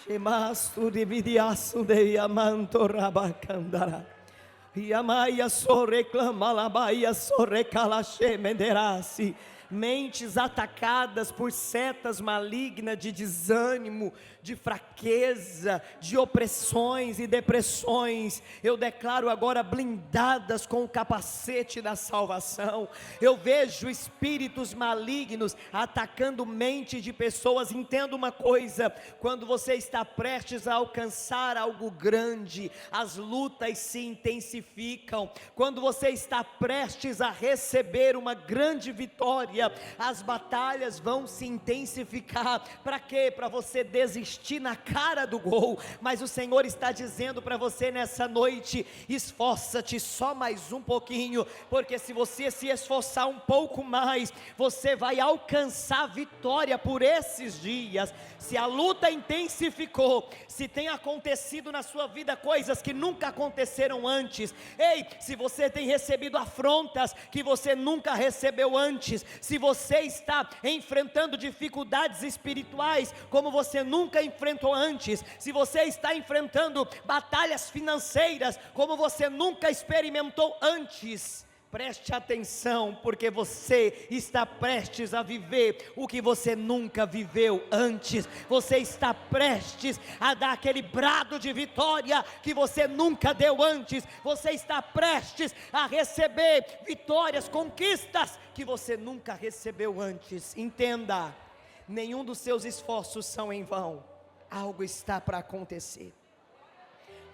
Shemasu dividiasu de yamanto rabacandara. Yamaya sorreclama labaia sorrecala shemenderasi. Mentes atacadas por setas malignas de desânimo, de fraqueza, de opressões e depressões, eu declaro agora blindadas com o capacete da salvação. Eu vejo espíritos malignos atacando mente de pessoas. Entenda uma coisa: quando você está prestes a alcançar algo grande, as lutas se intensificam. Quando você está prestes a receber uma grande vitória, as batalhas vão se intensificar. Para quê? Para você desistir na cara do gol. Mas o Senhor está dizendo para você nessa noite: esforça-te só mais um pouquinho, porque se você se esforçar um pouco mais, você vai alcançar vitória por esses dias. Se a luta intensificou, se tem acontecido na sua vida coisas que nunca aconteceram antes, ei, se você tem recebido afrontas que você nunca recebeu antes, se você está enfrentando dificuldades espirituais como você nunca enfrentou antes, se você está enfrentando batalhas financeiras como você nunca experimentou antes, preste atenção, porque você está prestes a viver o que você nunca viveu antes. Você está prestes a dar aquele brado de vitória que você nunca deu antes. Você está prestes a receber vitórias, conquistas que você nunca recebeu antes. Entenda, nenhum dos seus esforços são em vão. Algo está para acontecer.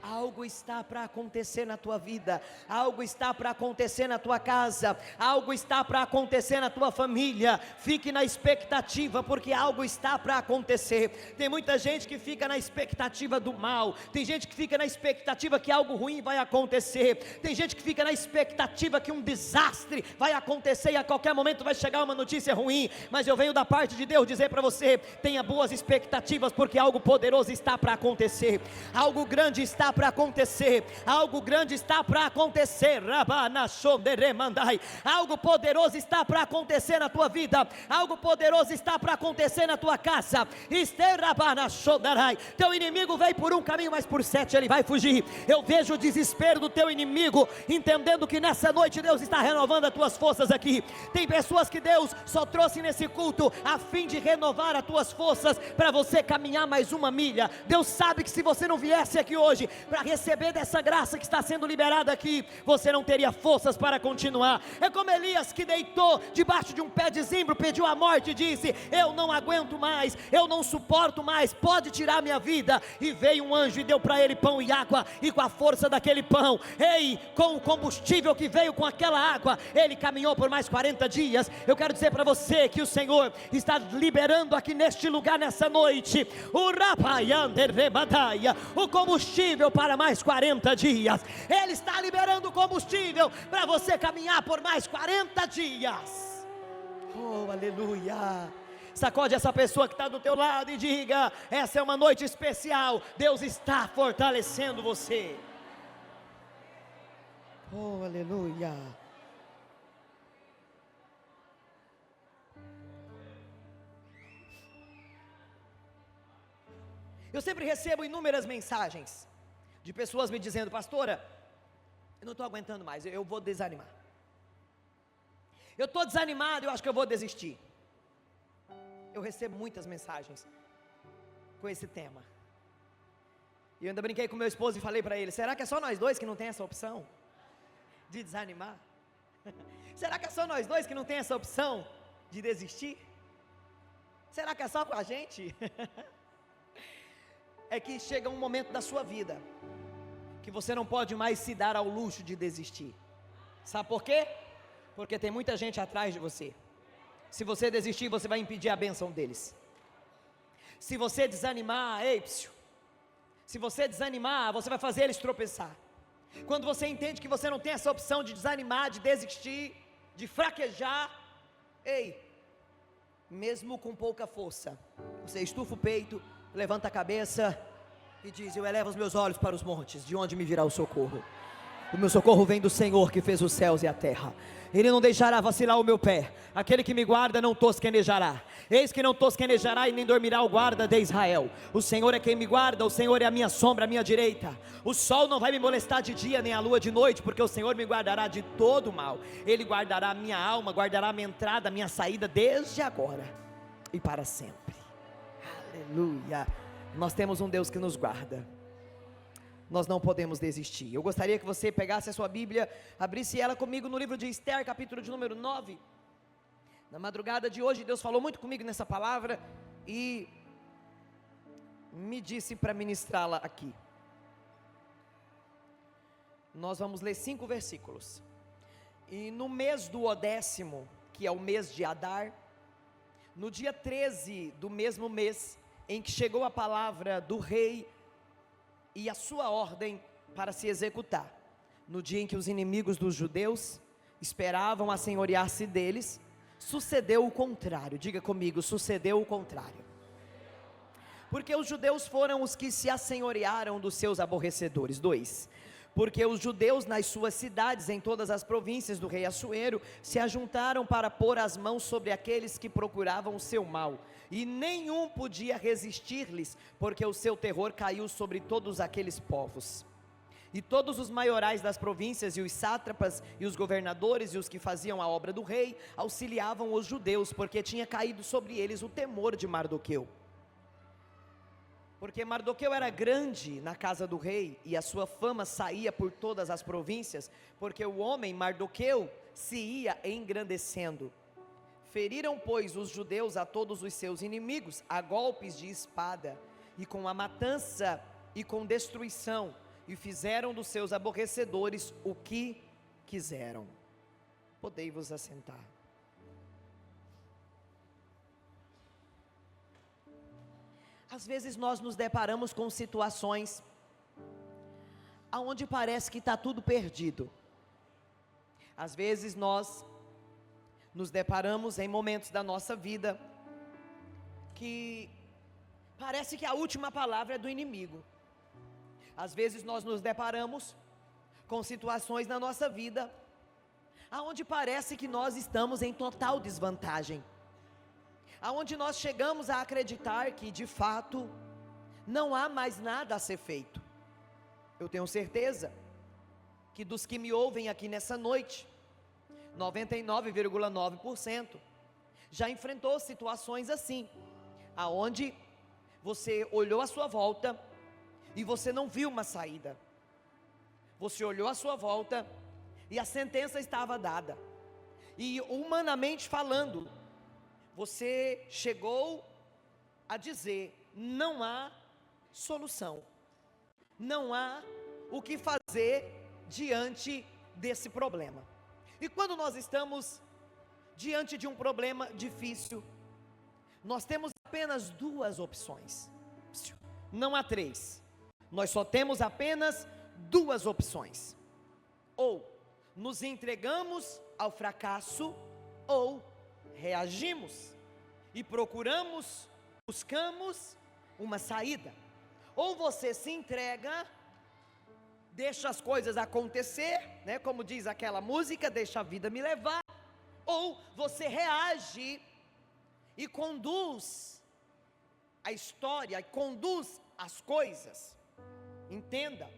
Algo está para acontecer na tua vida, algo está para acontecer na tua casa, algo está para acontecer na tua família. Fique na expectativa, porque algo está para acontecer. Tem muita gente que fica na expectativa do mal, tem gente que fica na expectativa que algo ruim vai acontecer, tem gente que fica na expectativa que um desastre vai acontecer e a qualquer momento vai chegar uma notícia ruim. Mas eu venho da parte de Deus dizer para você: tenha boas expectativas, porque algo poderoso está para acontecer, algo grande está para acontecer, algo grande está para acontecer. Algo poderoso está para acontecer na tua vida, algo poderoso está para acontecer na tua casa. Teu inimigo veio por um caminho, mas por 7 ele vai fugir. Eu vejo o desespero do teu inimigo, entendendo que nessa noite Deus está renovando as tuas forças aqui. Tem pessoas que Deus só trouxe nesse culto a fim de renovar as tuas forças, para você caminhar mais uma milha. Deus sabe que se você não viesse aqui hoje para receber dessa graça que está sendo liberada aqui, você não teria forças para continuar. É como Elias, que deitou debaixo de um pé de zimbro, pediu a morte e disse: eu não aguento mais, eu não suporto mais, pode tirar minha vida. E veio um anjo e deu para ele pão e água, e com a força daquele pão, ei, com o combustível que veio com aquela água, ele caminhou por mais 40 dias. Eu quero dizer para você que o Senhor está liberando aqui neste lugar nessa noite o combustível para mais 40 dias. Ele está liberando combustível para você caminhar por mais 40 dias. Oh, aleluia. Sacode essa pessoa que está do teu lado e diga: essa é uma noite especial, Deus está fortalecendo você. Oh, aleluia. Eu sempre recebo inúmeras mensagens de pessoas me dizendo: pastora, eu não estou aguentando mais, eu vou desanimar. Eu estou desanimado, eu acho que eu vou desistir. Eu recebo muitas mensagens com esse tema. E eu ainda brinquei com meu esposo e falei para ele: será que é só nós dois que não tem essa opção de desanimar? Será que é só nós dois que não tem essa opção de desistir? Será que é só com a gente? É que chega um momento da sua vida que você não pode mais se dar ao luxo de desistir. Sabe por quê? Porque tem muita gente atrás de você. Se você desistir, você vai impedir a bênção deles. Se você desanimar, se você desanimar, você vai fazer eles tropeçar. Quando você entende que você não tem essa opção de desanimar, de desistir, de fraquejar, mesmo com pouca força, você estufa o peito, levanta a cabeça e diz: eu elevo os meus olhos para os montes, de onde me virá o socorro? O meu socorro vem do Senhor que fez os céus e a terra. Ele não deixará vacilar o meu pé. Aquele que me guarda não tosquenejará. Eis que não tosquenejará e nem dormirá o guarda de Israel. O Senhor é quem me guarda, o Senhor é a minha sombra, a minha direita. O sol não vai me molestar de dia, nem a lua de noite, porque o Senhor me guardará de todo mal. Ele guardará a minha alma, guardará a minha entrada, a minha saída, desde agora e para sempre. Aleluia. Nós temos um Deus que nos guarda. Nós não podemos desistir. Eu gostaria que você pegasse a sua Bíblia, abrisse ela comigo no livro de Esther, capítulo de número 9. Na madrugada de hoje, Deus falou muito comigo nessa palavra e me disse para ministrá-la aqui. Nós vamos ler 5 versículos. E no mês do 10º, que é o mês de Adar, no dia 13 do mesmo mês, em que chegou a palavra do rei e a sua ordem para se executar, no dia em que os inimigos dos judeus esperavam assenhorear-se deles, sucedeu o contrário. Diga comigo, sucedeu o contrário. Porque os judeus foram os que se assenhorearam dos seus aborrecedores. 2. Porque os judeus nas suas cidades, em todas as províncias do rei Assuero, se ajuntaram para pôr as mãos sobre aqueles que procuravam o seu mal, e nenhum podia resistir-lhes, porque o seu terror caiu sobre todos aqueles povos. E todos os maiorais das províncias, e os sátrapas, e os governadores, e os que faziam a obra do rei, auxiliavam os judeus, porque tinha caído sobre eles o temor de Mardoqueu. Porque Mardoqueu era grande na casa do rei, e a sua fama saía por todas as províncias, porque o homem Mardoqueu se ia engrandecendo. Feriram, pois, os judeus a todos os seus inimigos, a golpes de espada, e com a matança, e com destruição, e fizeram dos seus aborrecedores o que quiseram. Podei-vos assentar. Às vezes nós nos deparamos com situações aonde parece que está tudo perdido. Às vezes nós nos deparamos em momentos da nossa vida que parece que a última palavra é do inimigo. Às vezes nós nos deparamos com situações na nossa vida aonde parece que nós estamos em total desvantagem, aonde nós chegamos a acreditar que de fato não há mais nada a ser feito. Eu tenho certeza que dos que me ouvem aqui nessa noite, 99,9% já enfrentou situações assim, aonde você olhou à sua volta e você não viu uma saída. Você olhou à sua volta e a sentença estava dada, e humanamente falando, você chegou a dizer: não há solução, não há o que fazer diante desse problema. E quando nós estamos diante de um problema difícil, nós temos apenas 2 opções, não há 3, nós só temos apenas 2 opções: ou nos entregamos ao fracasso, ou reagimos e buscamos uma saída. Ou você se entrega, deixa as coisas acontecer, né, como diz aquela música, deixa a vida me levar, ou você reage e conduz a história, e conduz as coisas. Entenda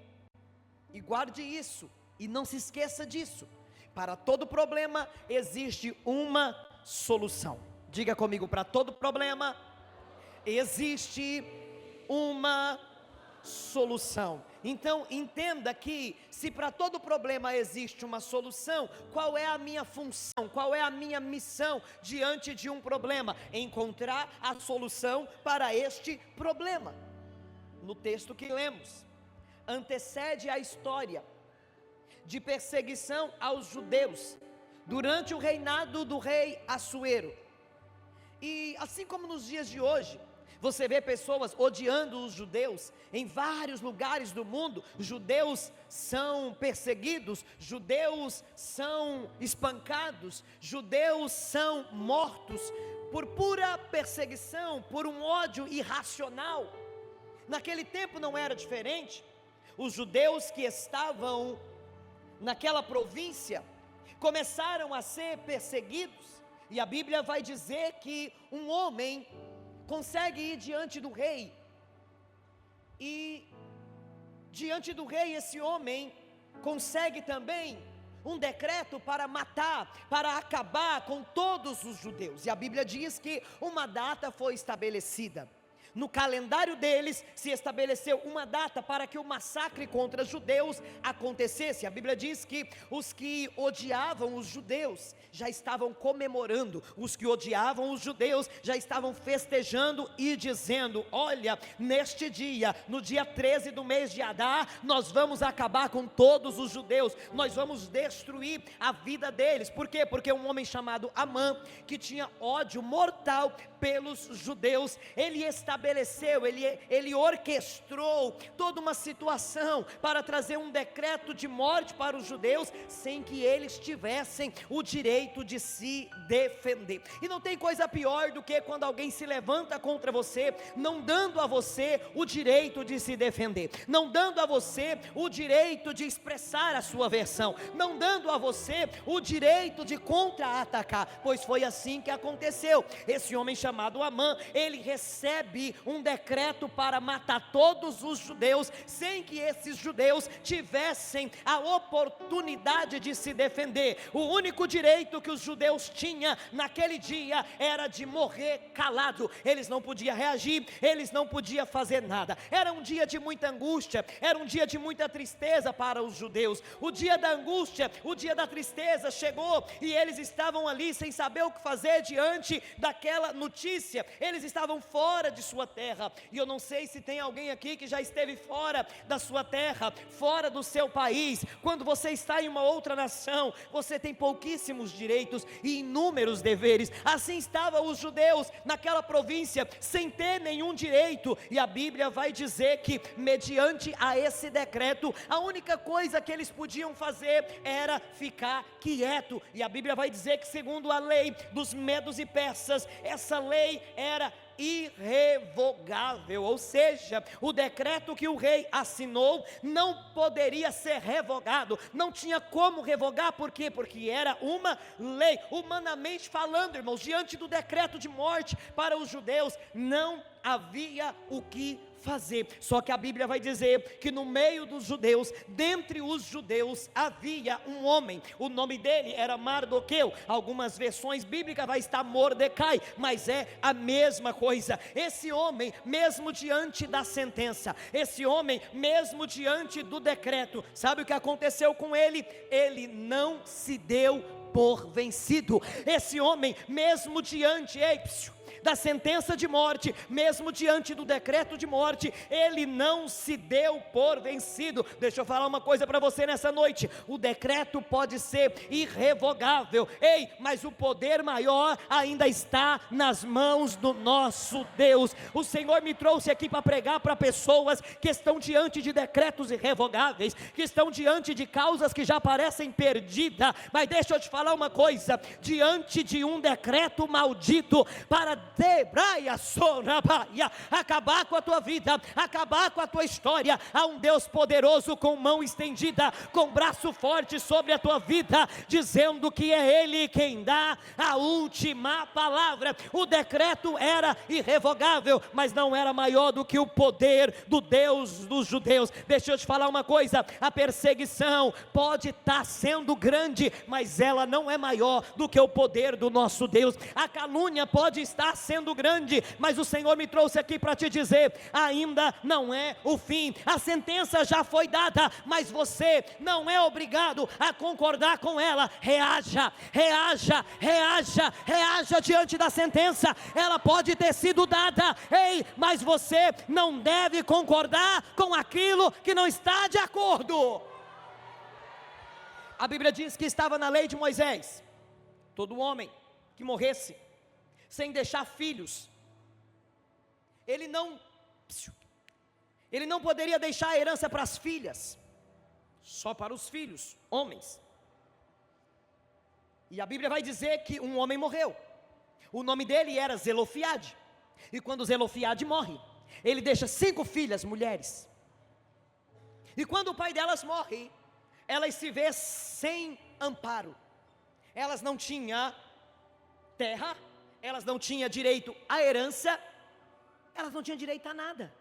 e guarde isso, e não se esqueça disso: para todo problema existe uma solução. Diga comigo, para todo problema existe uma solução. Então entenda que se para todo problema existe uma solução, qual é a minha função, qual é a minha missão diante de um problema? Encontrar a solução para este problema. No texto que lemos, antecede a história de perseguição aos judeus durante o reinado do rei Assuero. E assim como nos dias de hoje, você vê pessoas odiando os judeus em vários lugares do mundo. Judeus são perseguidos, judeus são espancados, judeus são mortos por pura perseguição, por um ódio irracional. Naquele tempo não era diferente. Os judeus que estavam naquela província, começaram a ser perseguidos, e a Bíblia vai dizer que um homem consegue ir diante do rei, e diante do rei esse homem consegue também um decreto para matar, para acabar com todos os judeus, e a Bíblia diz que uma data foi estabelecida. No calendário deles se estabeleceu uma data para que o massacre contra os judeus acontecesse. A Bíblia diz que os que odiavam os judeus já estavam comemorando, os que odiavam os judeus já estavam festejando e dizendo: olha, neste dia, no dia 13 do mês de Adar, nós vamos acabar com todos os judeus, nós vamos destruir a vida deles. Por quê? Porque um homem chamado Amã, que tinha ódio mortal pelos judeus, ele estabeleceu, ele orquestrou toda uma situação para trazer um decreto de morte para os judeus, sem que eles tivessem o direito de se defender. E não tem coisa pior do que quando alguém se levanta contra você, não dando a você o direito de se defender, não dando a você o direito de expressar a sua versão, não dando a você o direito de contra-atacar, pois foi assim que aconteceu. Esse homem chamado Amã, ele recebe um decreto para matar todos os judeus, sem que esses judeus tivessem a oportunidade de se defender. O único direito que os judeus tinham naquele dia era de morrer calado. Eles não podiam reagir, eles não podiam fazer nada. Era um dia de muita angústia, era um dia de muita tristeza para os judeus. O dia da angústia, o dia da tristeza chegou, e eles estavam ali sem saber o que fazer diante daquela notícia. Eles estavam fora de sua terra, e eu não sei se tem alguém aqui que já esteve fora da sua terra, fora do seu país. Quando você está em uma outra nação, você tem pouquíssimos direitos e inúmeros deveres. Assim estavam os judeus naquela província, sem ter nenhum direito, e a Bíblia vai dizer que, mediante a esse decreto, a única coisa que eles podiam fazer era ficar quieto, e a Bíblia vai dizer que, segundo a lei dos medos e persas, essa lei era irrevogável, ou seja, o decreto que o rei assinou não poderia ser revogado, não tinha como revogar. Por quê? Porque era uma lei. Humanamente falando, irmãos, diante do decreto de morte para os judeus, não havia o que fazer. Só que a Bíblia vai dizer que no meio dos judeus, dentre os judeus, havia um homem, o nome dele era Mardoqueu. Algumas versões bíblicas vai estar Mordecai, mas é a mesma coisa. Esse homem, mesmo diante da sentença, esse homem, mesmo diante do decreto, sabe o que aconteceu com ele? Ele não se deu por vencido. Esse homem, mesmo diante da sentença de morte, mesmo diante do decreto de morte, ele não se deu por vencido. Deixa eu falar uma coisa para você nessa noite: o decreto pode ser irrevogável, mas o poder maior ainda está nas mãos do nosso Deus. O Senhor me trouxe aqui para pregar para pessoas que estão diante de decretos irrevogáveis, que estão diante de causas que já parecem perdidas, mas deixa eu te falar uma coisa: diante de um decreto maldito para acabar com a tua vida, acabar com a tua história, há um Deus poderoso com mão estendida, com braço forte sobre a tua vida, dizendo que é Ele quem dá a última palavra. O decreto era irrevogável, mas não era maior do que o poder do Deus dos judeus. Deixa eu te falar uma coisa: a perseguição pode estar sendo grande, mas ela não é maior do que o poder do nosso Deus. A calúnia pode estar sendo grande, mas o Senhor me trouxe aqui para te dizer: ainda não é o fim. A sentença já foi dada, mas você não é obrigado a concordar com ela. Reaja, reaja, reaja, reaja diante da sentença. Ela pode ter sido dada, mas você não deve concordar com aquilo que não está de acordo. A Bíblia diz que estava na lei de Moisés, todo homem que morresse sem deixar filhos, ele não poderia deixar a herança para as filhas, só para os filhos, homens. E a Bíblia vai dizer que um homem morreu, o nome dele era Zelofiade, e quando Zelofiade morre, ele deixa 5 filhas mulheres, e quando o pai delas morre, elas se vê sem amparo. Elas não tinham terra, elas não tinham direito à herança, elas não tinham direito a nada,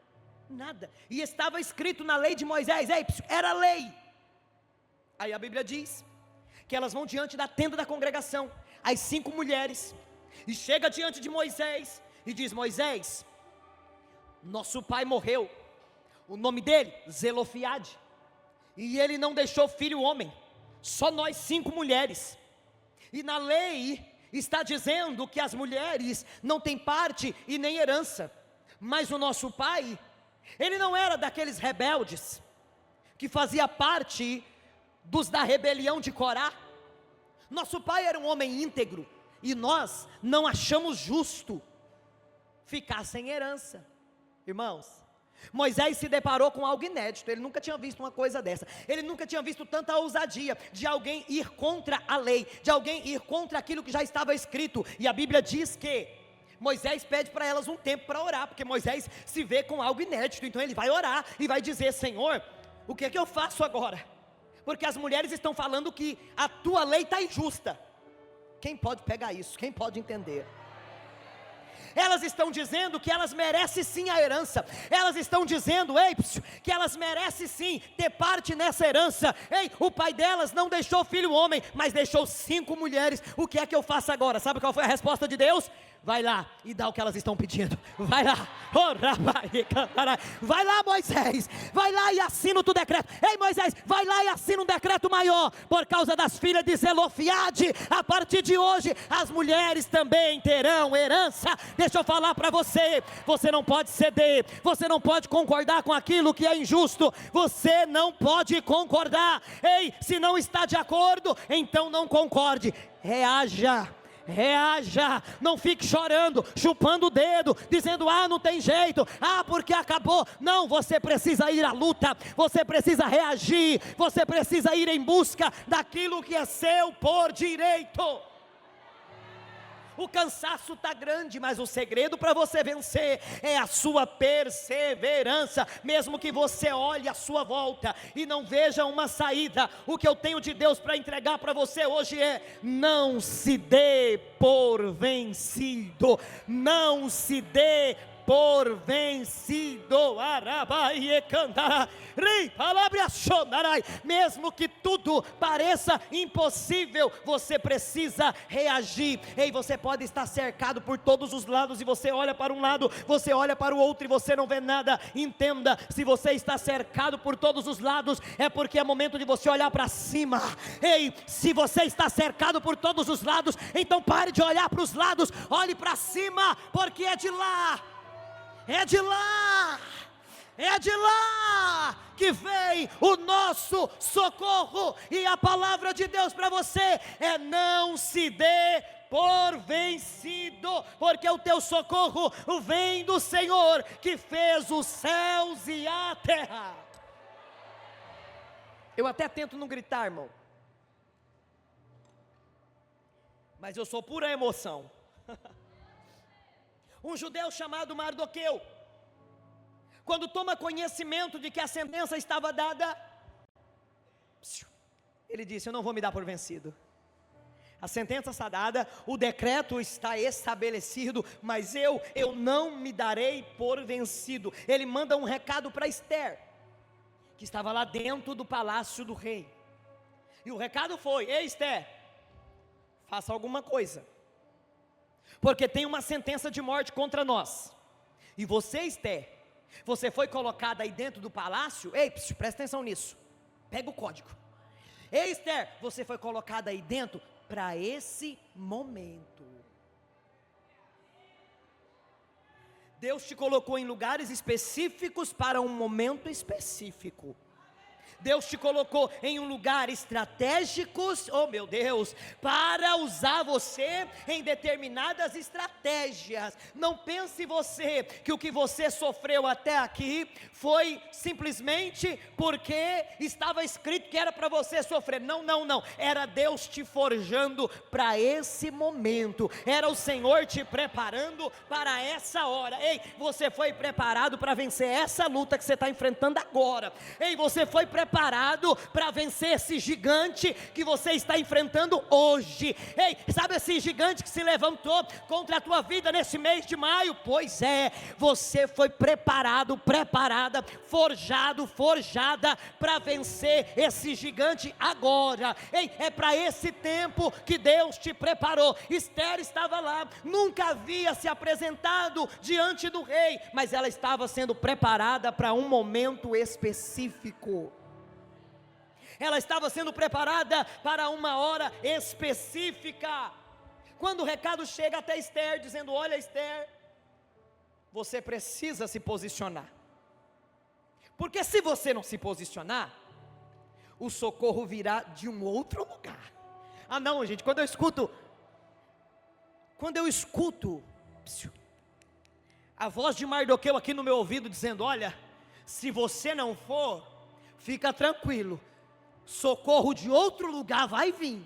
nada. E estava escrito na lei de Moisés, era lei. Aí a Bíblia diz que elas vão diante da tenda da congregação, as 5 mulheres, e chega diante de Moisés, e diz: Moisés, nosso pai morreu, o nome dele, Zelofiade, e ele não deixou filho homem, só nós 5 mulheres, e na lei está dizendo que as mulheres não têm parte e nem herança, mas o nosso pai, ele não era daqueles rebeldes, que fazia parte dos da rebelião de Corá. Nosso pai era um homem íntegro, e nós não achamos justo ficar sem herança. Irmãos, Moisés se deparou com algo inédito, ele nunca tinha visto uma coisa dessa, ele nunca tinha visto tanta ousadia, de alguém ir contra a lei, de alguém ir contra aquilo que já estava escrito, e a Bíblia diz que Moisés pede para elas um tempo para orar, porque Moisés se vê com algo inédito, então ele vai orar, e vai dizer: Senhor, o que é que eu faço agora? Porque as mulheres estão falando que a tua lei está injusta. Quem pode pegar isso? Quem pode entender? Elas estão dizendo que elas merecem sim a herança, elas estão dizendo, que elas merecem sim ter parte nessa herança. O pai delas não deixou filho homem, mas deixou 5 mulheres. O que é que eu faço agora? Sabe qual foi a resposta de Deus? Vai lá e dá o que elas estão pedindo. Vai lá, vai lá, Moisés, vai lá e assina o teu decreto. Moisés, vai lá e assina um decreto maior, por causa das filhas de Zelofiade. A partir de hoje, as mulheres também terão herança. Deixa eu falar para você, você não pode ceder, você não pode concordar com aquilo que é injusto, você não pode concordar. Se não está de acordo, então não concorde, reaja, não fique chorando, chupando o dedo, dizendo: não tem jeito, porque acabou. Não, você precisa ir à luta, você precisa reagir, você precisa ir em busca daquilo que é seu por direito. O cansaço está grande, mas o segredo para você vencer é a sua perseverança. Mesmo que você olhe à sua volta e não veja uma saída, o que eu tenho de Deus para entregar para você hoje é: não se dê por vencido, não se dê por vencido. Mesmo que tudo pareça impossível, você precisa reagir. Você pode estar cercado por todos os lados, e você olha para um lado, você olha para o outro e você não vê nada. Entenda, se você está cercado por todos os lados, é porque é momento de você olhar para cima. Se você está cercado por todos os lados, então pare de olhar para os lados, olhe para cima, porque é de lá que vem o nosso socorro. E a palavra de Deus para você é: não se dê por vencido, porque o teu socorro vem do Senhor, que fez os céus e a terra. Eu até tento não gritar, irmão, mas eu sou pura emoção. Um judeu chamado Mardoqueu, quando toma conhecimento de que a sentença estava dada, ele disse: eu não vou me dar por vencido. A sentença está dada, o decreto está estabelecido, mas eu não me darei por vencido. Ele manda um recado para Esther, que estava lá dentro do palácio do rei, e o recado foi: Esther, faça alguma coisa, porque tem uma sentença de morte contra nós. E você, Esther, você foi colocada aí dentro do palácio. Presta atenção nisso, pega o código. Esther, você foi colocada aí dentro para esse momento. Deus te colocou em lugares específicos para um momento específico. Deus te colocou em um lugar estratégico, oh meu Deus, para usar você em determinadas estratégias. Não pense você que o que você sofreu até aqui foi simplesmente porque estava escrito que era para você sofrer. Não, era Deus te forjando para esse momento, era o Senhor te preparando para essa hora. Você foi preparado para vencer essa luta que você está enfrentando agora. Você foi preparado preparado para vencer esse gigante que você está enfrentando hoje. Ei, sabe esse gigante que se levantou contra a tua vida nesse mês de maio? Pois é, você foi preparado, preparada, forjado, forjada para vencer esse gigante agora. Ei, é para esse tempo que Deus te preparou. Esther estava lá, nunca havia se apresentado diante do rei, mas ela estava sendo preparada para um momento específico. Ela estava sendo preparada para uma hora específica. Quando o recado chega até Esther, dizendo: olha, Esther, você precisa se posicionar, porque se você não se posicionar, o socorro virá de um outro lugar. Ah não, gente, quando eu escuto a voz de Mardoqueu aqui no meu ouvido dizendo: olha, se você não for, fica tranquilo, socorro de outro lugar vai vir.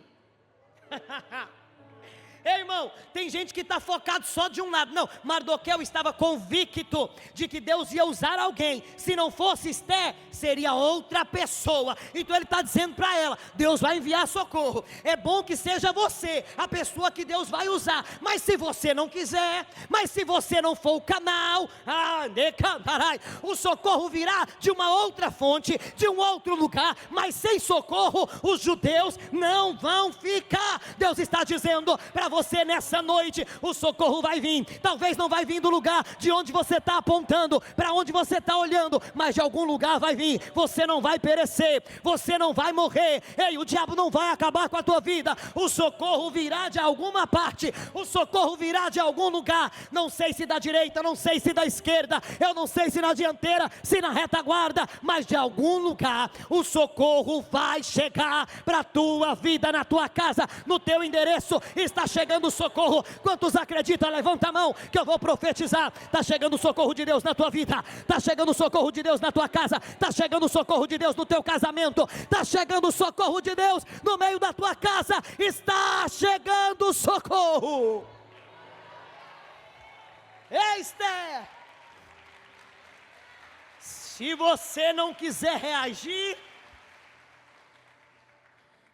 Ei, irmão, tem gente que está focado só de um lado. Não, Mardoqueu estava convicto de que Deus ia usar alguém. Se não fosse Esther, seria outra pessoa. Então ele está dizendo para ela: Deus vai enviar socorro. É bom que seja você a pessoa que Deus vai usar. Mas se você não quiser, mas se você não for o canal, o socorro virá de uma outra fonte, de um outro lugar. Mas sem socorro, os judeus não vão ficar. Deus está dizendo para você nessa noite: o socorro vai vir. Talvez não vai vir do lugar de onde você está apontando, para onde você está olhando, mas de algum lugar vai vir. Você não vai perecer, você não vai morrer. Ei, o diabo não vai acabar com a tua vida. O socorro virá de alguma parte, o socorro virá de algum lugar. Não sei se da direita, não sei se da esquerda, eu não sei se na dianteira, se na retaguarda, mas de algum lugar o socorro vai chegar para a tua vida, na tua casa, no teu endereço. Está chegando o socorro. Quantos acreditam? Levanta a mão que eu vou profetizar. Está chegando o socorro de Deus na tua vida, está chegando o socorro de Deus na tua casa, está chegando o socorro de Deus no teu casamento, está chegando o socorro de Deus no meio da tua casa. Está chegando o socorro. Ei, Esther, se você não quiser reagir,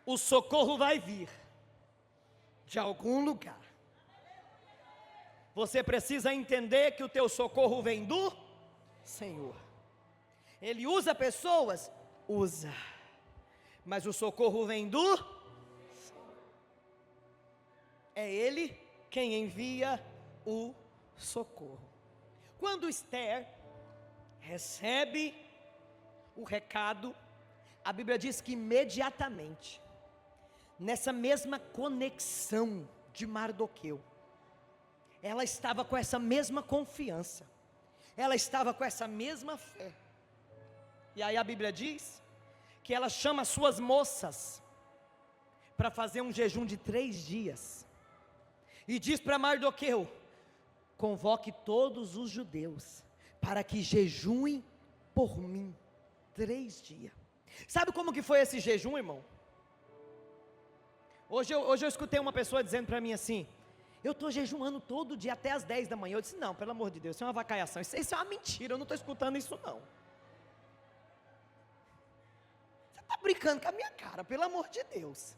o socorro vai vir de algum lugar. Você precisa entender que o teu socorro vem do Senhor. Ele usa pessoas? Usa. Mas o socorro vem do Senhor. É Ele quem envia o socorro. Quando Esther recebe o recado, a Bíblia diz que imediatamente, nessa mesma conexão de Mardoqueu, ela estava com essa mesma confiança, ela estava com essa mesma fé. E aí a Bíblia diz que ela chama as suas moças para fazer um jejum de 3 dias, e diz para Mardoqueu: convoque todos os judeus para que jejuem por mim 3 dias. Sabe como que foi esse jejum, irmão? Hoje eu escutei uma pessoa dizendo para mim assim: eu estou jejuando todo dia até as 10 da manhã. Eu disse: não, pelo amor de Deus, isso é uma vacaiação, isso é uma mentira, eu não estou escutando isso não. Você está brincando com a minha cara, pelo amor de Deus.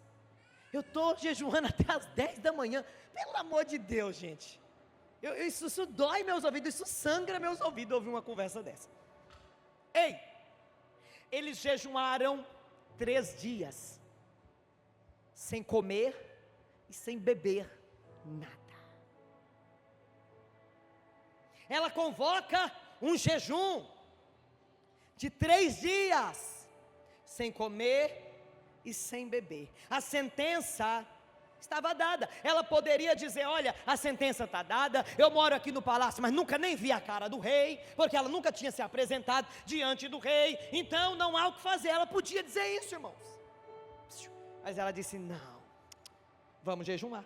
Eu estou jejuando até as 10 da manhã, pelo amor de Deus, gente. Isso dói meus ouvidos, isso sangra meus ouvidos ouvir uma conversa dessa. Ei, eles jejuaram 3 dias, sem comer e sem beber nada. Ela convoca um jejum de 3 dias, sem comer e sem beber. A sentença estava dada. Ela poderia dizer: olha, a sentença está dada, eu moro aqui no palácio, mas nunca nem vi a cara do rei, porque ela nunca tinha se apresentado diante do rei, então não há o que fazer. Ela podia dizer isso, irmãos, mas ela disse: não, vamos jejuar,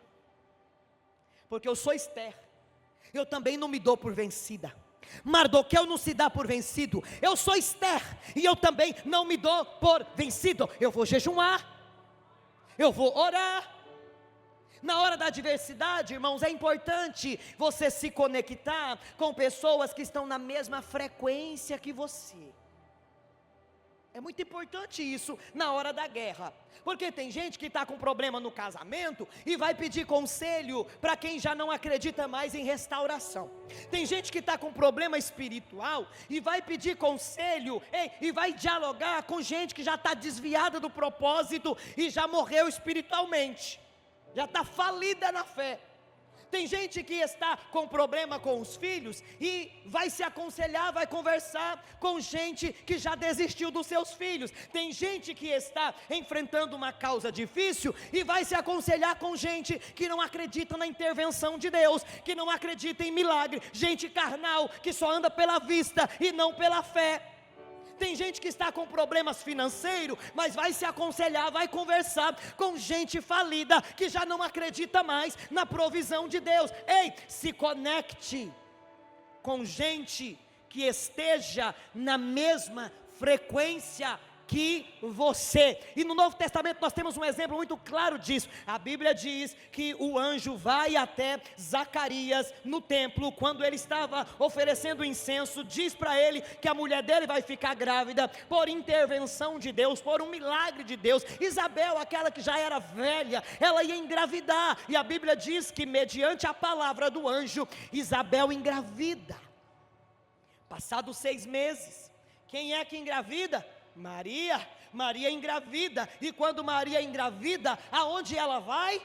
porque eu sou Esther, eu também não me dou por vencida. Mardoqueu não se dá por vencido. Eu sou Esther e eu também não me dou por vencido. Eu vou jejuar, eu vou orar. Na hora da adversidade, irmãos, é importante você se conectar com pessoas que estão na mesma frequência que você. É muito importante isso na hora da guerra, porque tem gente que está com problema no casamento e vai pedir conselho para quem já não acredita mais em restauração. Tem gente que está com problema espiritual e vai pedir conselho e vai dialogar com gente que já está desviada do propósito e já morreu espiritualmente, já está falida na fé. Tem gente que está com problema com os filhos e vai se aconselhar, vai conversar com gente que já desistiu dos seus filhos. Tem gente que está enfrentando uma causa difícil e vai se aconselhar com gente que não acredita na intervenção de Deus, que não acredita em milagre, gente carnal que só anda pela vista e não pela fé. Tem gente que está com problemas financeiros, mas vai se aconselhar, vai conversar com gente falida, que já não acredita mais na provisão de Deus. Ei, se conecte com gente que esteja na mesma frequência que você. E no Novo Testamento nós temos um exemplo muito claro disso. A Bíblia diz que o anjo vai até Zacarias no templo, quando ele estava oferecendo incenso, diz para ele que a mulher dele vai ficar grávida, por intervenção de Deus, por um milagre de Deus. Isabel, aquela que já era velha, ela ia engravidar, e a Bíblia diz que mediante a palavra do anjo, Isabel engravida. Passados 6 meses, quem é que engravida? Maria engravida. E quando Maria engravida, aonde ela vai?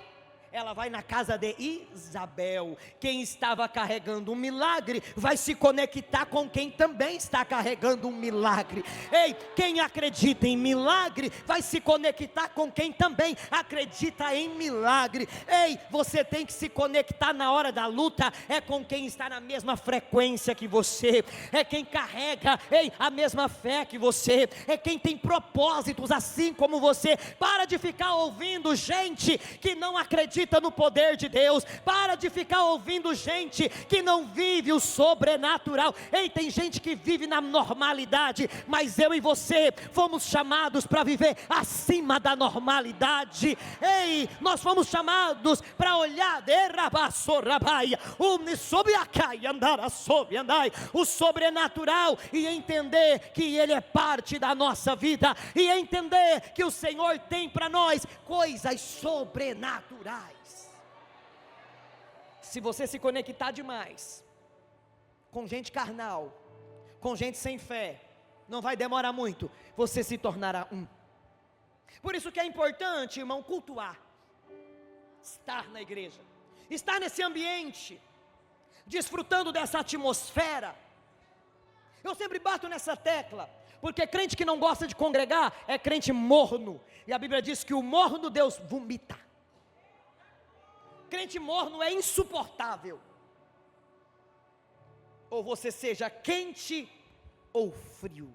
Ela vai na casa de Isabel. Quem estava carregando um milagre vai se conectar com quem também está carregando um milagre. Ei, quem acredita em milagre vai se conectar com quem também acredita em milagre. Ei, você tem que se conectar na hora da luta, é com quem está na mesma frequência que você, é quem carrega, a mesma fé que você, é quem tem propósitos assim como você. Para de ficar ouvindo gente que não acredita no poder de Deus. Para de ficar ouvindo gente que não vive o sobrenatural. Ei, tem gente que vive na normalidade, mas eu e você fomos chamados para viver acima da normalidade. Ei, nós fomos chamados para olhar o sobrenatural e entender que Ele é parte da nossa vida, e entender que o Senhor tem para nós coisas sobrenaturais. Se você se conectar demais com gente carnal, com gente sem fé, não vai demorar muito, você se tornará um. Por isso que é importante, irmão, cultuar, estar na igreja, estar nesse ambiente, desfrutando dessa atmosfera. Eu sempre bato nessa tecla, porque crente que não gosta de congregar é crente morno, e a Bíblia diz que o morno Deus vomita. Crente morno é insuportável. Ou você seja quente ou frio.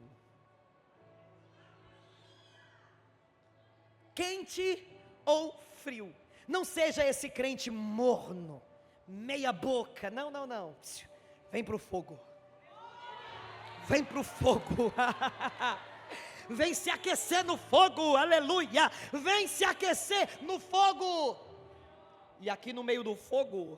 Quente ou frio. Não seja esse crente morno, meia boca. Não. Vem para o fogo. Vem para o fogo. Vem se aquecer no fogo. Aleluia. Vem se aquecer no fogo. E aqui no meio do fogo,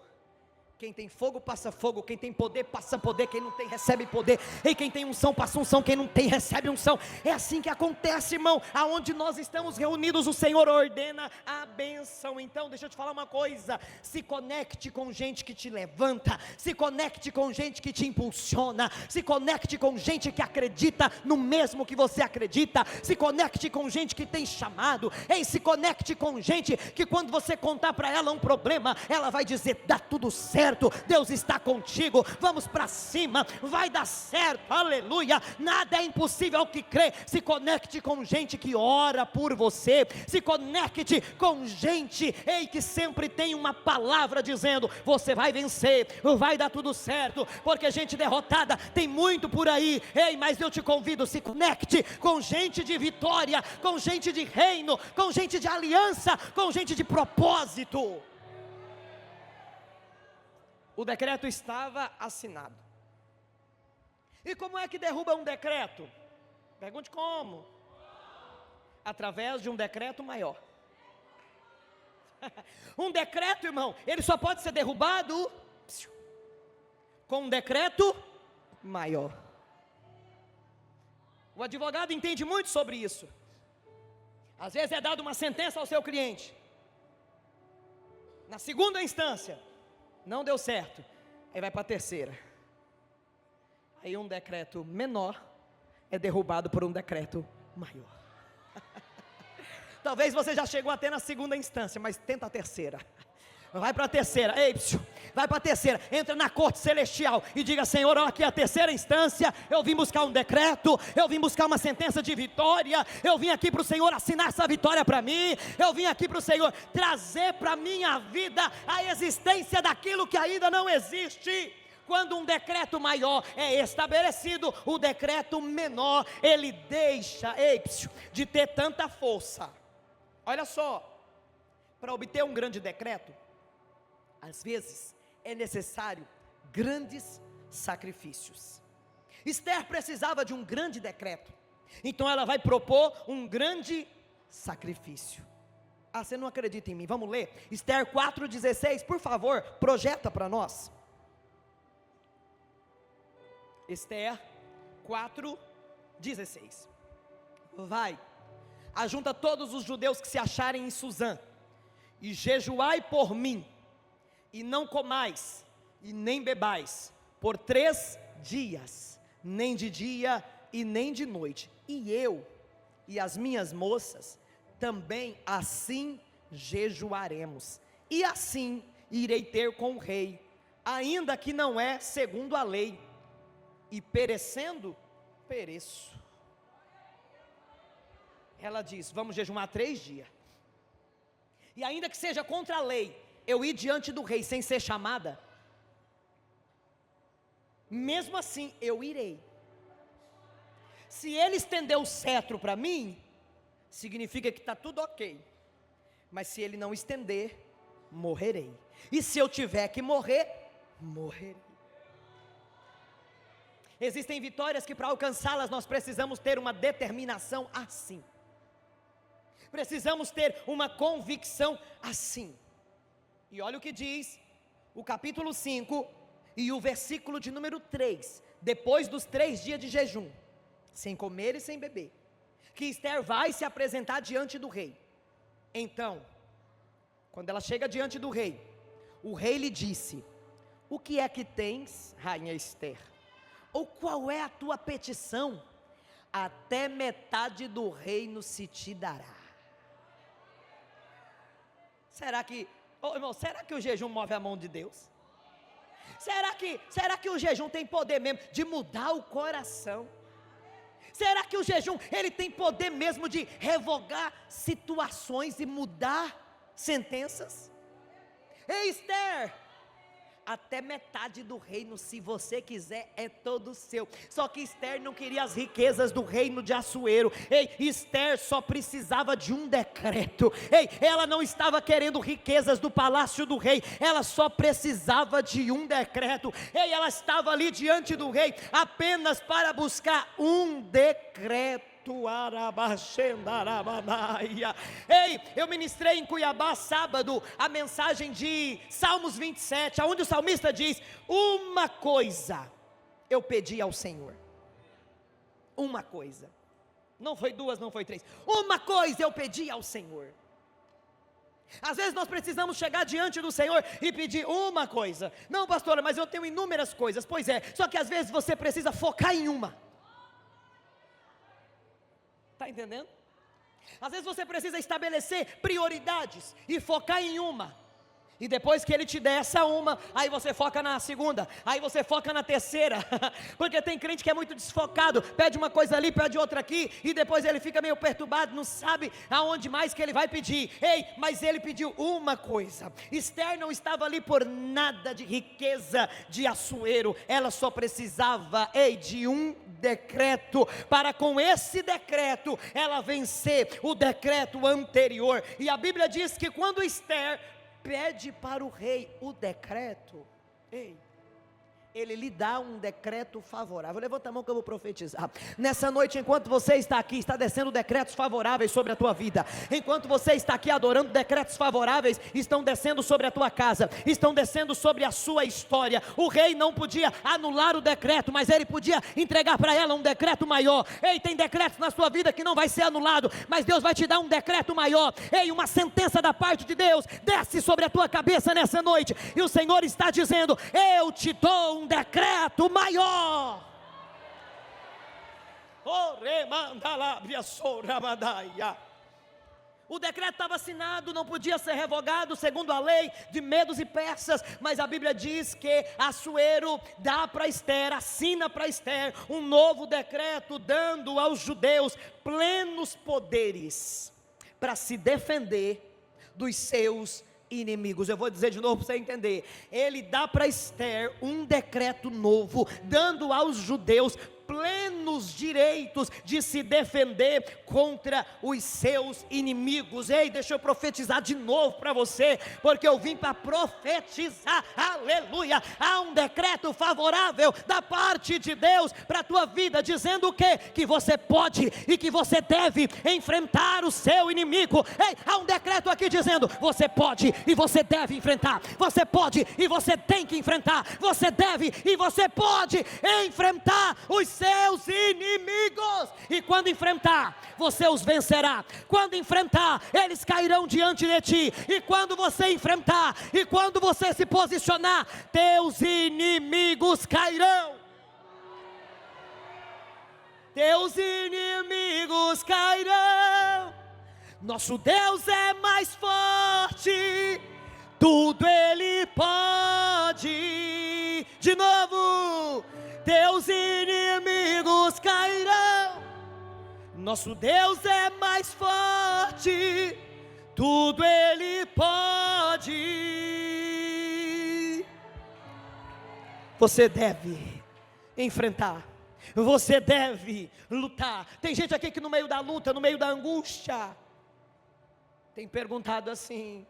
quem tem fogo passa fogo, quem tem poder passa poder, quem não tem recebe poder, e quem tem unção passa unção, quem não tem recebe unção. É assim que acontece, irmão. Aonde nós estamos reunidos, o Senhor ordena a bênção. Então deixa eu te falar uma coisa: se conecte com gente que te levanta, se conecte com gente que te impulsiona, se conecte com gente que acredita no mesmo que você acredita, se conecte com gente que tem chamado. Ei, se conecte com gente que quando você contar para ela um problema, ela vai dizer: dá tudo certo, Deus está contigo, vamos para cima, vai dar certo, aleluia. Nada é impossível ao que crê. Se conecte com gente que ora por você, se conecte com gente, que sempre tem uma palavra dizendo: você vai vencer, vai dar tudo certo, porque gente derrotada tem muito por aí. Mas eu te convido, se conecte com gente de vitória, com gente de reino, com gente de aliança, com gente de propósito. O decreto estava assinado. E como é que derruba um decreto? Pergunte como? Através de um decreto maior. Um decreto, irmão, ele só pode ser derrubado com um decreto maior. O advogado entende muito sobre isso. Às vezes é dada uma sentença ao seu cliente, na segunda instância, não deu certo, aí vai para a terceira, aí um decreto menor é derrubado por um decreto maior. Talvez você já chegou até na segunda instância, mas tenta a terceira. Vai para a terceira, vai para a terceira, entra na corte celestial e diga: Senhor, aqui é a terceira instância, eu vim buscar um decreto, eu vim buscar uma sentença de vitória, eu vim aqui para o Senhor assinar essa vitória para mim, eu vim aqui para o Senhor trazer para a minha vida a existência daquilo que ainda não existe. Quando um decreto maior é estabelecido, o decreto menor, ele deixa de ter tanta força. Olha só, para obter um grande decreto, às vezes é necessário grandes sacrifícios. Esther precisava de um grande decreto, então ela vai propor um grande sacrifício. Ah, você não acredita em mim? Vamos ler Esther 4,16, por favor, projeta para nós. Esther 4,16. Vai, ajunta todos os judeus que se acharem em Suzã, e jejuai por mim, e não comais, e nem bebais, por 3 dias, nem de dia e nem de noite, e eu e as minhas moças também assim jejuaremos, e assim irei ter com o rei, ainda que não é segundo a lei, e perecendo, pereço. Ela diz: vamos jejuar 3 dias, e ainda que seja contra a lei, eu ir diante do rei sem ser chamada, mesmo assim eu irei. Se ele estender o cetro para mim, significa que está tudo ok, mas se ele não estender, morrerei, e se eu tiver que morrer, morrerei. Existem vitórias que para alcançá-las nós precisamos ter uma determinação assim, precisamos ter uma convicção assim. E olha o que diz o capítulo 5 e o versículo de número 3, depois dos 3 dias de jejum, sem comer e sem beber, que Esther vai se apresentar diante do rei. Então, quando ela chega diante do rei, o rei lhe disse: o que é que tens, rainha Esther? Ou qual é a tua petição? Até metade do reino se te dará. Será que, irmão, será que o jejum move a mão de Deus? Será que o jejum tem poder mesmo de mudar o coração? Será que o jejum, ele tem poder mesmo de revogar situações e mudar sentenças? Ei, Esther, até metade do reino, se você quiser, é todo seu. Só que Esther não queria as riquezas do reino de Assuero. Esther só precisava de um decreto. Ela não estava querendo riquezas do palácio do rei, ela só precisava de um decreto. Ela estava ali diante do rei apenas para buscar um decreto. Eu ministrei em Cuiabá sábado a mensagem de Salmos 27, onde o salmista diz: uma coisa eu pedi ao Senhor, uma coisa, não foi 2, não foi 3, uma coisa eu pedi ao Senhor. Às vezes nós precisamos chegar diante do Senhor e pedir uma coisa. Não, pastora, mas eu tenho inúmeras coisas. Pois é, só que às vezes você precisa focar em uma. Está entendendo? Às vezes você precisa estabelecer prioridades e focar em uma, e depois que ele te der essa uma, aí você foca na segunda, aí você foca na terceira, porque tem crente que é muito desfocado, pede uma coisa ali, pede outra aqui, e depois ele fica meio perturbado, não sabe aonde mais que ele vai pedir. Mas ele pediu uma coisa. Esther não estava ali por nada de riqueza de Assuero, ela só precisava de um decreto, para com esse decreto ela vencer o decreto anterior. E a Bíblia diz que quando Esther pede para o rei o decreto, Ele lhe dá um decreto favorável. Levanta a mão que eu vou profetizar. Nessa noite, enquanto você está aqui, está descendo decretos favoráveis sobre a tua vida. Enquanto você está aqui adorando, decretos favoráveis estão descendo sobre a tua casa, estão descendo sobre a sua história. O rei não podia anular o decreto, mas ele podia entregar para ela um decreto maior. Ei, tem decretos na sua vida que não vai ser anulado, mas Deus vai te dar um decreto maior. Ei, uma sentença da parte de Deus desce sobre a tua cabeça nessa noite, e o Senhor está dizendo: eu te dou um decreto maior. O decreto estava assinado, não podia ser revogado segundo a lei de Medos e Persas, mas a Bíblia diz que Assuero dá para Ester, assina para Ester um novo decreto, dando aos judeus plenos poderes para se defender dos seus inimigos. Eu vou dizer de novo para você entender. Ele dá para Ester um decreto novo, dando aos judeus plenos direitos de se defender contra os seus inimigos. Ei, deixa eu profetizar de novo para você, porque eu vim para profetizar. Aleluia! Há um decreto favorável da parte de Deus para a tua vida, dizendo o quê? Que você pode e que você deve enfrentar o seu inimigo. Ei, há um decreto aqui dizendo: você pode e você deve enfrentar, você pode e você tem que enfrentar, você deve e você pode enfrentar os seus inimigos, e quando enfrentar, você os vencerá. Quando enfrentar, eles cairão diante de ti, e quando você enfrentar, e quando você se posicionar, teus inimigos cairão. Teus inimigos cairão. Nosso Deus é mais forte, tudo Ele pode. De novo, teus inimigos cairão. Nosso Deus é mais forte, tudo Ele pode. Você deve enfrentar, você deve lutar. Tem gente aqui que no meio da luta, no meio da angústia, tem perguntado assim: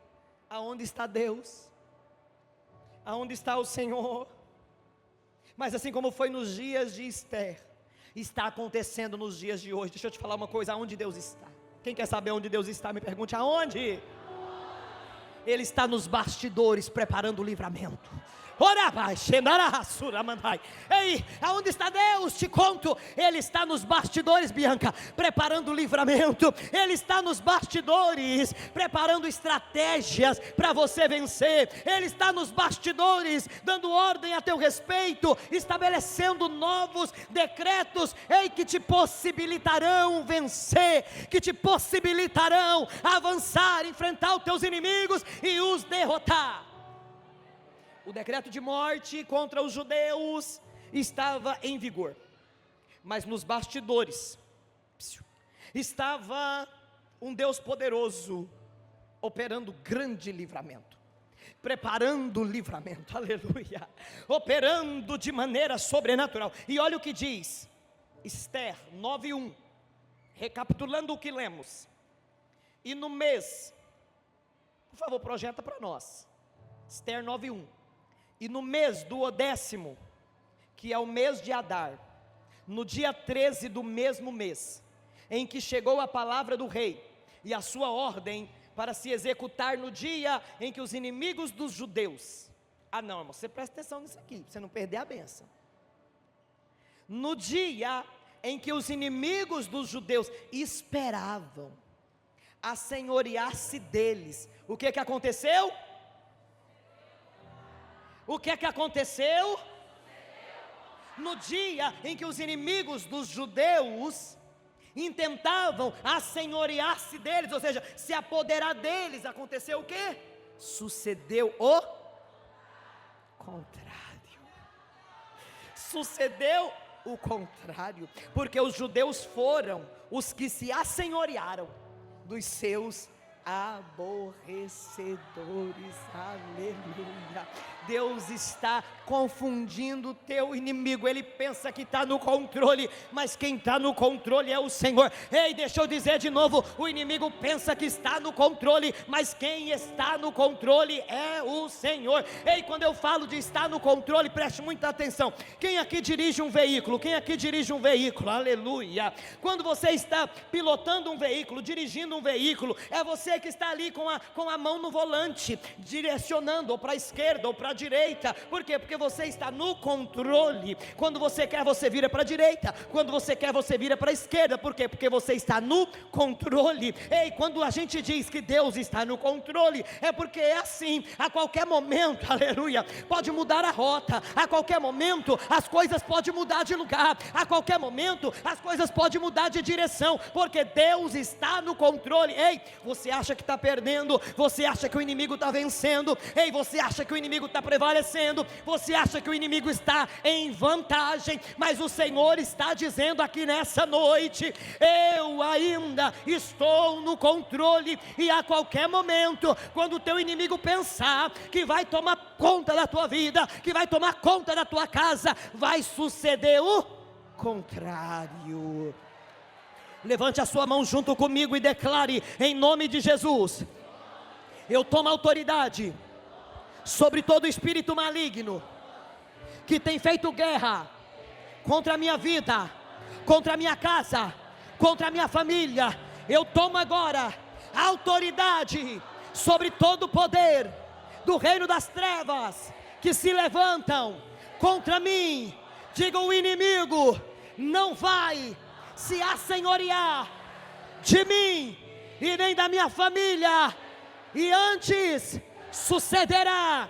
aonde está Deus? Aonde está o Senhor? Mas assim como foi nos dias de Ester, está acontecendo nos dias de hoje. Deixa eu te falar uma coisa: aonde Deus está? Quem quer saber onde Deus está, me pergunte aonde. Ele está nos bastidores preparando o livramento. Ei, aonde está Deus? Te conto, Ele está nos bastidores, Bianca, preparando o livramento. Ele está nos bastidores preparando estratégias para você vencer. Ele está nos bastidores dando ordem a teu respeito, estabelecendo novos decretos, ei, que te possibilitarão vencer, que te possibilitarão avançar, enfrentar os teus inimigos e os derrotar. O decreto de morte contra os judeus estava em vigor, mas nos bastidores estava um Deus poderoso, operando grande livramento, preparando o livramento, aleluia, operando de maneira sobrenatural. E olha o que diz Ester 9:1, recapitulando o que lemos. E no mês, por favor, projeta para nós, Ester 9:1. E no mês do 10º, que é o mês de Adar, no dia 13 do mesmo mês, em que chegou a palavra do rei e a sua ordem para se executar no dia em que os inimigos dos judeus, não, irmão, você presta atenção nisso aqui, para você não perder a bênção. No dia em que os inimigos dos judeus esperavam assenhorear-se deles, o que aconteceu? O que aconteceu? No dia em que os inimigos dos judeus intentavam assenhorear-se deles, ou seja, se apoderar deles, aconteceu o quê? Sucedeu o contrário. Sucedeu o contrário, porque os judeus foram os que se assenhorearam dos seus aborrecedores. Aleluia. Deus está confundindo o teu inimigo. Ele pensa que está no controle, mas quem está no controle é o Senhor. Ei, deixa eu dizer de novo: o inimigo pensa que está no controle, mas quem está no controle é o Senhor. Ei, quando eu falo de estar no controle, preste muita atenção. Quem aqui dirige um veículo? Quem aqui dirige um veículo? Aleluia. Quando você está pilotando um veículo, dirigindo um veículo, é você que está ali com a mão no volante, direcionando ou para a esquerda ou para a direita. Por quê? Porque você está no controle. Quando você quer, você vira para a direita. Quando você quer, você vira para a esquerda. Por quê? Porque você está no controle. Ei, quando a gente diz que Deus está no controle, é porque é assim. A qualquer momento, aleluia, pode mudar a rota. A qualquer momento as coisas podem mudar de lugar. A qualquer momento as coisas podem mudar de direção, porque Deus está no controle. Ei, você acha que está perdendo? Você acha que o inimigo está vencendo? Ei, você acha que o inimigo está prevalecendo? Você acha que o inimigo está em vantagem? Mas o Senhor está dizendo aqui nessa noite: eu ainda estou no controle. E a qualquer momento, quando o teu inimigo pensar que vai tomar conta da tua vida, que vai tomar conta da tua casa, vai suceder o contrário. Levante a sua mão junto comigo e declare: em nome de Jesus, eu tomo autoridade sobre todo espírito maligno que tem feito guerra contra a minha vida, contra a minha casa, contra a minha família. Eu tomo agora autoridade sobre todo o poder do reino das trevas que se levantam contra mim. Diga: o inimigo não vai se assenhorear de mim e nem da minha família, e antes sucederá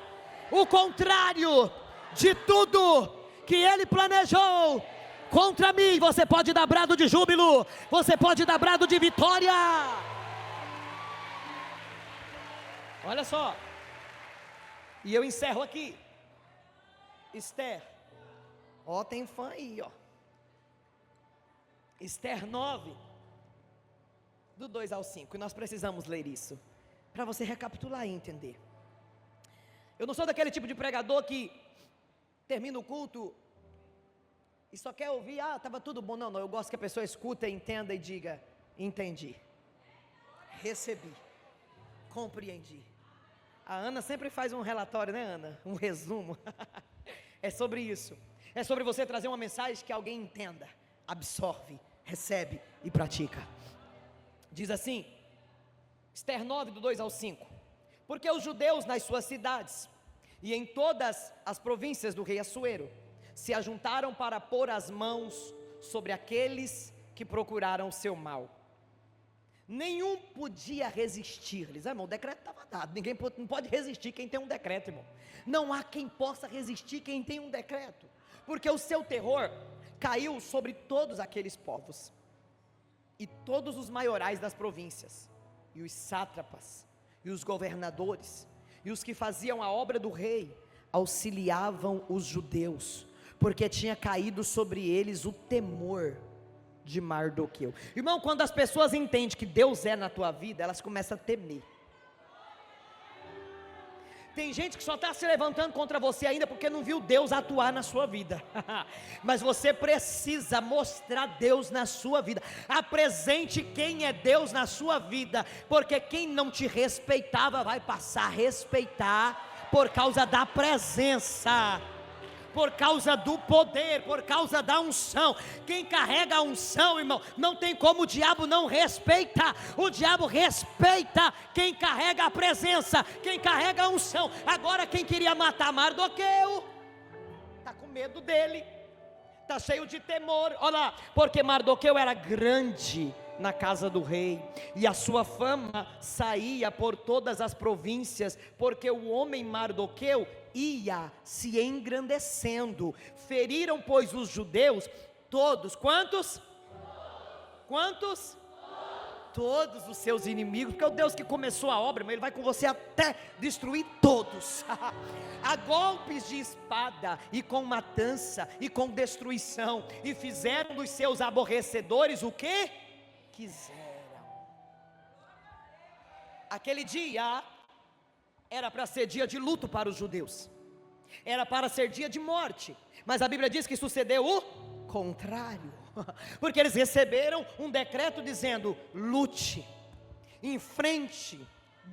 o contrário de tudo que ele planejou contra mim. Você pode dar brado de júbilo, você pode dar brado de vitória. Olha só, e eu encerro aqui. Esther, ó, tem fã aí, ó. Esther 9, do 2 ao 5, e nós precisamos ler isso, para você recapitular e entender. Eu não sou daquele tipo de pregador que termina o culto e só quer ouvir: ah, estava tudo bom. Não, eu gosto que a pessoa escuta, entenda e diga: entendi, recebi, compreendi. A Ana sempre faz um relatório, né, Ana? Um resumo. É sobre isso. É sobre você trazer uma mensagem que alguém entenda, absorve, recebe e pratica. Diz assim, Esther 9, do 2 ao 5: porque os judeus nas suas cidades e em todas as províncias do rei Assuero se ajuntaram para pôr as mãos sobre aqueles que procuraram o seu mal. Nenhum podia resistir-lhes. Irmão, o decreto estava dado. Ninguém não pode resistir quem tem um decreto, irmão. Não há quem possa resistir quem tem um decreto, porque o seu terror caiu sobre todos aqueles povos, e todos os maiorais das províncias, e os sátrapas, e os governadores, e os que faziam a obra do rei, auxiliavam os judeus, porque tinha caído sobre eles o temor de Mardoqueu. Irmão, quando as pessoas entendem que Deus é na tua vida, elas começam a temer. Tem gente que só está se levantando contra você ainda porque não viu Deus atuar na sua vida. Mas você precisa mostrar Deus na sua vida. Apresente quem é Deus na sua vida, porque quem não te respeitava vai passar a respeitar por causa da presença, por causa do poder, por causa da unção. Quem carrega a unção, irmão, não tem como o diabo não respeitar. O diabo respeita quem carrega a presença, quem carrega a unção. Agora, quem queria matar Mardoqueu está com medo dele, está cheio de temor. Olha lá, porque Mardoqueu era grande na casa do rei, e a sua fama saía por todas as províncias, porque o homem Mardoqueu ia se engrandecendo. Feriram, pois, os judeus todos, quantos? Quantos? Todos os seus inimigos, porque é o Deus que começou a obra, mas Ele vai com você até destruir todos, a golpes de espada, e com matança, e com destruição, e fizeram dos seus aborrecedores o que quiseram. aquele dia era para ser dia de luto para os judeus, era para ser dia de morte, mas a Bíblia diz que sucedeu o contrário, porque eles receberam um decreto dizendo: lute, enfrente,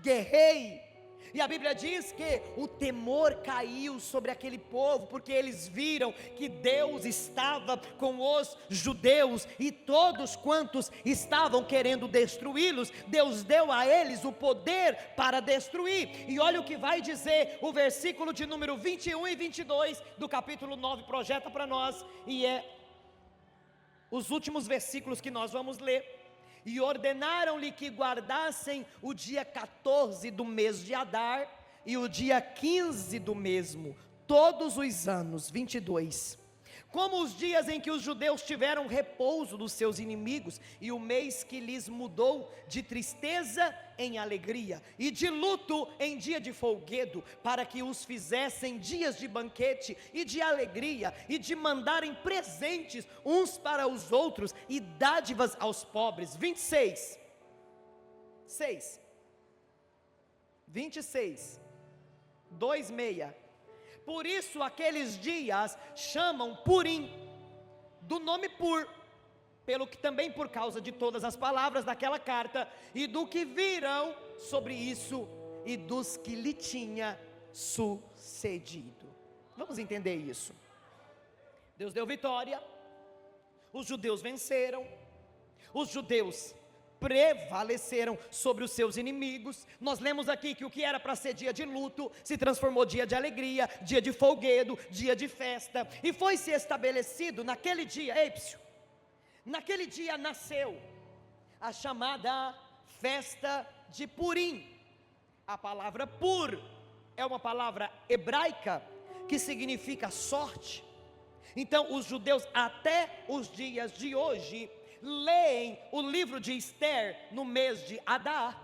guerreie. E a Bíblia diz que o temor caiu sobre aquele povo, porque eles viram que Deus estava com os judeus, e todos quantos estavam querendo destruí-los, Deus deu a eles o poder para destruir. E olha o que vai dizer o versículo de número 21 e 22 do capítulo 9, projeta para nós, e é os últimos versículos que nós vamos ler. E ordenaram-lhe que guardassem o dia 14 do mês de Adar e o dia 15 do mesmo, todos os anos, 22, como os dias em que os judeus tiveram repouso dos seus inimigos, e o mês que lhes mudou de tristeza em alegria, e de luto em dia de folguedo, para que os fizessem dias de banquete e de alegria, e de mandarem presentes uns para os outros, e dádivas aos pobres. 26, 2:6. Por isso aqueles dias chamam Purim, do nome Pur, pelo que também por causa de todas as palavras daquela carta, e do que viram sobre isso, e dos que lhe tinha sucedido. Vamos entender isso. Deus deu vitória, os judeus venceram, os judeus prevaleceram sobre os seus inimigos. Nós lemos aqui que o que era para ser dia de luto se transformou dia de alegria, dia de folguedo, dia de festa, e foi se estabelecido naquele dia, naquele dia nasceu a chamada festa de Purim. A palavra Pur é uma palavra hebraica que significa sorte. Então os judeus até os dias de hoje leem o livro de Esther no mês de Adar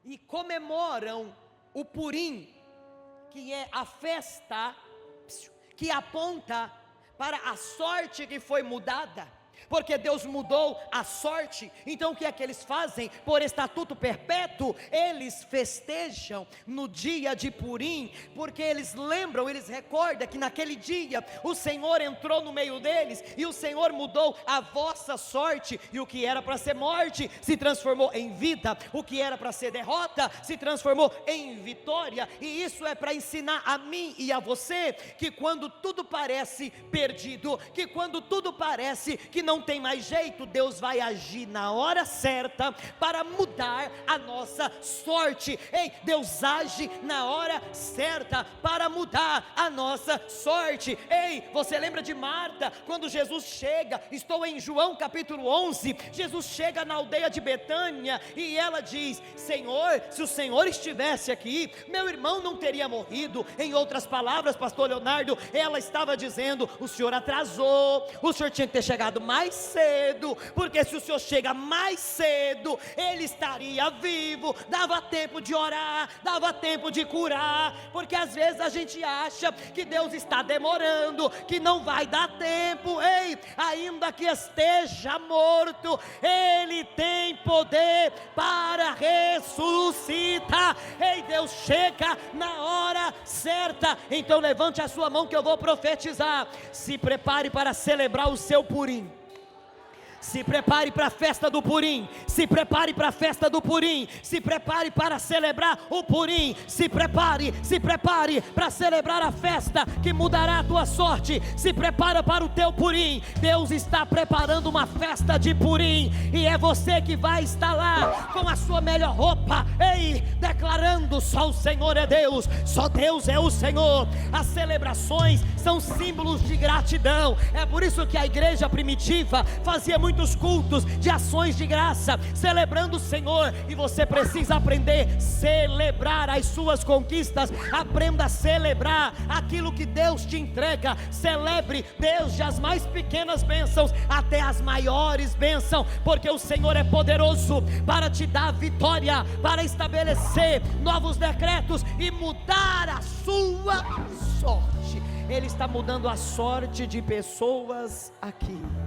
e comemoram o Purim, que é a festa que aponta para a sorte que foi mudada, porque Deus mudou a sorte. Então o que é que eles fazem? Por estatuto perpétuo, eles festejam no dia de Purim, porque eles lembram, eles recordam que naquele dia o Senhor entrou no meio deles, e o Senhor mudou a vossa sorte, e o que era para ser morte se transformou em vida, o que era para ser derrota se transformou em vitória. E isso é para ensinar a mim e a você, que quando tudo parece perdido, que quando tudo parece que não tem mais jeito, Deus vai agir na hora certa para mudar a nossa sorte. Ei, Deus age na hora certa para mudar a nossa sorte. Ei, você lembra de Marta, quando Jesus chega, estou em João capítulo 11, Jesus chega na aldeia de Betânia, e ela diz: Senhor, se o Senhor estivesse aqui, meu irmão não teria morrido. Em outras palavras, pastor Leonardo, ela estava dizendo: o Senhor atrasou, o Senhor tinha que ter chegado mais cedo, porque se o Senhor chega mais cedo, ele estaria vivo, dava tempo de orar, dava tempo de curar, porque às vezes a gente acha que Deus está demorando, que não vai dar tempo. Ei, ainda que esteja morto, Ele tem poder para ressuscitar. Ei, Deus chega na hora certa. Então levante a sua mão que eu vou profetizar. Se prepare para celebrar o seu Purim. Se prepare para a festa do Purim, se prepare para a festa do Purim, se prepare para celebrar o Purim, se prepare para celebrar a festa que mudará a tua sorte. Se prepara para o teu Purim. Deus está preparando uma festa de Purim, e é você que vai estar lá com a sua melhor roupa, ei, declarando: só o Senhor é Deus, só Deus é o Senhor. As celebrações são símbolos de gratidão. É por isso que a igreja primitiva fazia muitos cultos de ações de graça, celebrando o Senhor. E você precisa aprender a celebrar as suas conquistas. Aprenda a celebrar aquilo que Deus te entrega. Celebre desde as mais pequenas bênçãos até as maiores bênçãos, porque o Senhor é poderoso para te dar vitória, para estabelecer novos decretos e mudar a sua sorte. Ele está mudando a sorte de pessoas aqui.